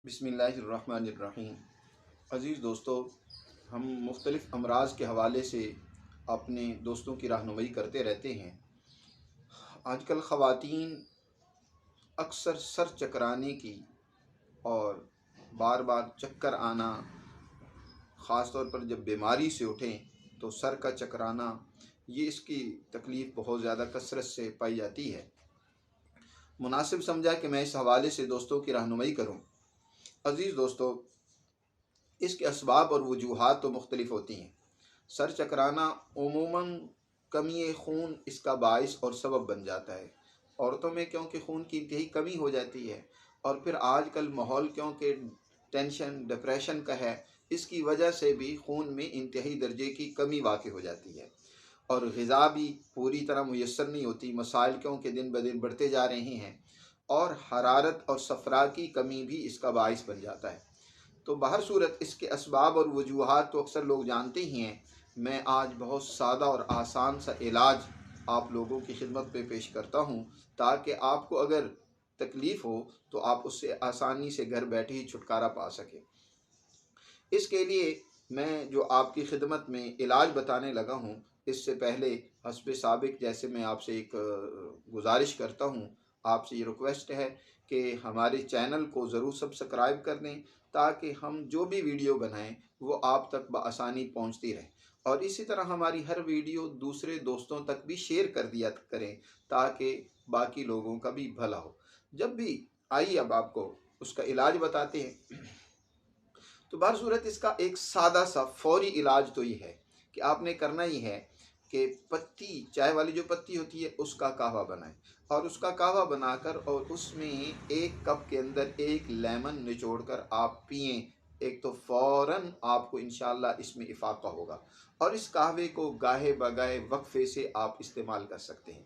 بسم اللہ الرحمن الرحیم۔ عزیز دوستو، ہم مختلف امراض کے حوالے سے اپنے دوستوں کی رہنمائی کرتے رہتے ہیں۔ آج کل خواتین اکثر سر چکرانے کی اور بار بار چکر آنا، خاص طور پر جب بیماری سے اٹھیں تو سر کا چکرانا، یہ اس کی تکلیف بہت زیادہ کثرت سے پائی جاتی ہے۔ مناسب سمجھا کہ میں اس حوالے سے دوستوں کی رہنمائی کروں۔ عزیز دوستو، اس کے اسباب اور وجوہات تو مختلف ہوتی ہیں۔ سر چکرانا عموماً کمی خون اس کا باعث اور سبب بن جاتا ہے۔ عورتوں میں کیونکہ خون کی انتہائی کمی ہو جاتی ہے، اور پھر آج کل ماحول کیونکہ ٹینشن ڈپریشن کا ہے، اس کی وجہ سے بھی خون میں انتہائی درجے کی کمی واقع ہو جاتی ہے، اور غذا بھی پوری طرح میسر نہیں ہوتی۔ مسائل کیونکہ دن بدن بڑھتے جا رہے ہیں، اور حرارت اور صفرا کی کمی بھی اس کا باعث بن جاتا ہے۔ تو بہر صورت اس کے اسباب اور وجوہات تو اکثر لوگ جانتے ہی ہیں۔ میں آج بہت سادہ اور آسان سا علاج آپ لوگوں کی خدمت پہ پیش کرتا ہوں، تاکہ آپ کو اگر تکلیف ہو تو آپ اس سے آسانی سے گھر بیٹھے ہی چھٹکارا پا سکیں۔ اس کے لیے میں جو آپ کی خدمت میں علاج بتانے لگا ہوں، اس سے پہلے حسب سابق جیسے میں آپ سے ایک گزارش کرتا ہوں، آپ سے یہ ریکویسٹ ہے کہ ہمارے چینل کو ضرور سبسکرائب کر دیں، تاکہ ہم جو بھی ویڈیو بنائیں وہ آپ تک بآسانی پہنچتی رہے، اور اسی طرح ہماری ہر ویڈیو دوسرے دوستوں تک بھی شیئر کر دیا کریں، تاکہ باقی لوگوں کا بھی بھلا ہو۔ جب بھی آئیے اب آپ کو اس کا علاج بتاتے ہیں۔ تو بہر صورت اس کا ایک سادہ سا فوری علاج تو یہ ہے کہ آپ نے کرنا ہی ہے کہ پتی، چائے والی جو پتی ہوتی ہے، اس کا قہوہ بنائیں، اور اس کا قہوہ بنا کر اور اس میں 1 کپ کے اندر 1 لیمن نچوڑ کر آپ پئیں، ایک تو فوراً آپ کو انشاءاللہ اس میں افاقہ ہوگا، اور اس قہوے کو گاہے بگاہے وقفے سے آپ استعمال کر سکتے ہیں۔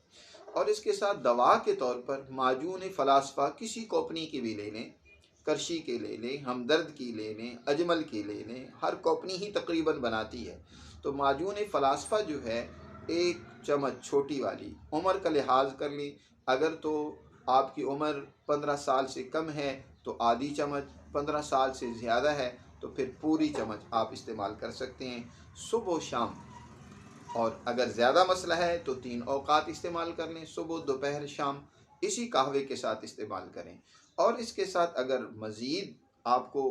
اور اس کے ساتھ دوا کے طور پر معجون فلاسفہ کسی کمپنی کی بھی لے لیں، کرشی کے لے لیں، ہمدرد کی لے لیں، اجمل کی لے لیں، ہر کمپنی ہی تقریباً بناتی ہے۔ تو معجون فلاسفہ جو ہے 1 چمچ چھوٹی والی، عمر کا لحاظ کر لیں، اگر تو آپ کی عمر 15 سال سے کم ہے تو آدھی چمچ، 15 سال سے زیادہ ہے تو پھر پوری چمچ آپ استعمال کر سکتے ہیں، صبح و شام۔ اور اگر زیادہ مسئلہ ہے تو 3 اوقات استعمال کر لیں، صبح دوپہر شام، اسی قہوے کے ساتھ استعمال کریں۔ اور اس کے ساتھ اگر مزید آپ کو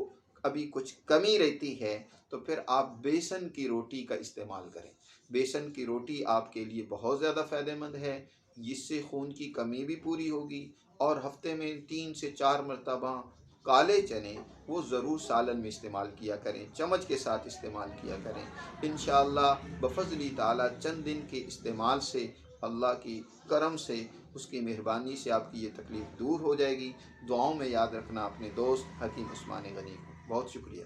ابھی کچھ کمی رہتی ہے تو پھر آپ بیسن کی روٹی کا استعمال کریں۔ بیسن کی روٹی آپ کے لیے بہت زیادہ فائدہ مند ہے، جس سے خون کی کمی بھی پوری ہوگی، اور ہفتے میں 3 سے 4 مرتبہ کالے چنے وہ ضرور سالن میں استعمال کیا کریں، چمچ کے ساتھ استعمال کیا کریں۔ انشاءاللہ بفضل تعالی چند دن کے استعمال سے، اللہ کی کرم سے، اس کی مہربانی سے آپ کی یہ تکلیف دور ہو جائے گی۔ دعاؤں میں یاد رکھنا اپنے دوست حکیم عثمان غنی کو۔ بہت شکریہ۔